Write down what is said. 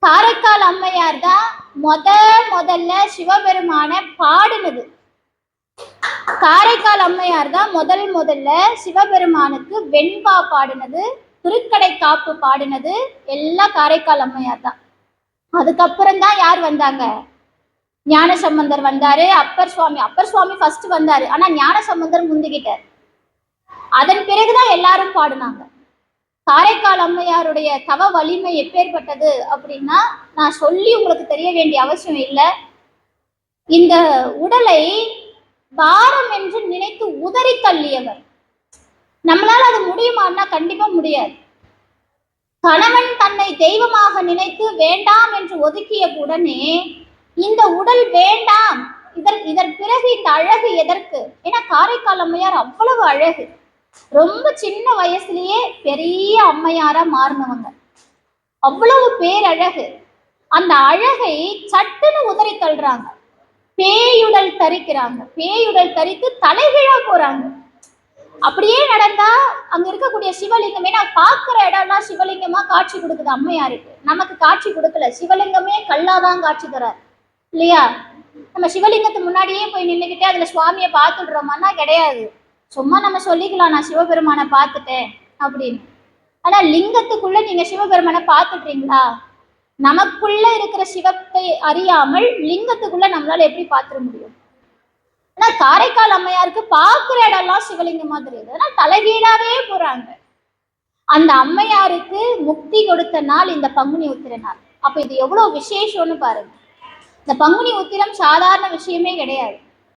காரைக்கால் அம்மையார் தான் முதல்ல சிவபெருமான பாடுனது. காரைக்கால் அம்மையார் தான் முதல்ல சிவபெருமானுக்கு வெண்பா பாடினது, திருக்கடை காப்பு பாடினது எல்லாம் காரைக்கால் அம்மையார் தான். அதுக்கப்புறம் தான் யார் வந்தாங்க? ஞானசம்பந்தர் வந்தாரு. அப்பர் சுவாமி ஃபர்ஸ்ட் வந்தாரு. ஆனா ஞானசம்பந்தர் முந்திக்கிட்டார். அதன் பிறகுதான் எல்லாரும் பாடினாங்க. காரைக்கால் அம்மையாருடைய தவ வலிமை எப்பேற்பட்டது அப்படின்னா நான் சொல்லி உங்களுக்கு தெரிய வேண்டிய அவசியம் இல்லை. இந்த உடலை பாரம் என்று நினைத்து உதறி தள்ளியவர். நம்மளால அது முடியுமான்னா கண்டிப்பா முடியாது. கணவன் தன்னை தெய்வமாக நினைத்து வேண்டாம் என்று ஒதுக்கிய உடனே இந்த உடல் வேண்டாம், இதன் பிறகு இந்த அழகு எதற்கு? ஏன்னா காரைக்கால் அம்மையார் அவ்வளவு அழகு. ரொம்ப சின்ன வயசுலயே பெரிய அம்மையாரா மாறினவங்க. அவ்வளவு பேரழகு. அந்த அழகை சட்டுன்னு உதறி தள்ளுறாங்க. பேயுடல் தரிக்கிறாங்க. பேயுடல் தரித்து தலைகீழா போறாங்க. அப்படியே நடந்தா அங்க இருக்கக்கூடிய சிவலிங்கம், ஏன்னா பாக்குற இடம்லாம் சிவலிங்கமா காட்சி கொடுக்குது அம்மையாருக்கு. நமக்கு காட்சி கொடுக்கல. சிவலிங்கமே கல்லாதான் காட்சி தரார் இல்லையா? நம்ம சிவலிங்கத்துக்கு முன்னாடியே போய் நின்றுக்கிட்டே அதுல சுவாமியை பார்த்துடுறோமான்னா கிடையாது. சும்மா நம்ம சொல்லிக்கலாம் நான் சிவபெருமானை பார்த்துட்டேன் அப்படின்னு. ஆனா லிங்கத்துக்குள்ள நீங்க சிவபெருமானை பார்த்துட்டீங்களா? நமக்குள்ள இருக்கிற சிவத்தை அறியாமல் லிங்கத்துக்குள்ள நம்மளால எப்படி பார்த்துட முடியும்? ஆனா காரைக்கால் அம்மையாருக்கு பார்க்குற இடம்லாம் சிவலிங்கமா தெரியுது. ஆனா தலைகீழாவே போறாங்க. அந்த அம்மையாருக்கு முக்தி கொடுத்த நாள் இந்த பங்குனி உத்திர நாள். அப்ப இது எவ்வளவு விசேஷம்னு பாருங்க. இந்த பங்குனி உத்திரம் சாதாரண விஷயமே கிடையாது.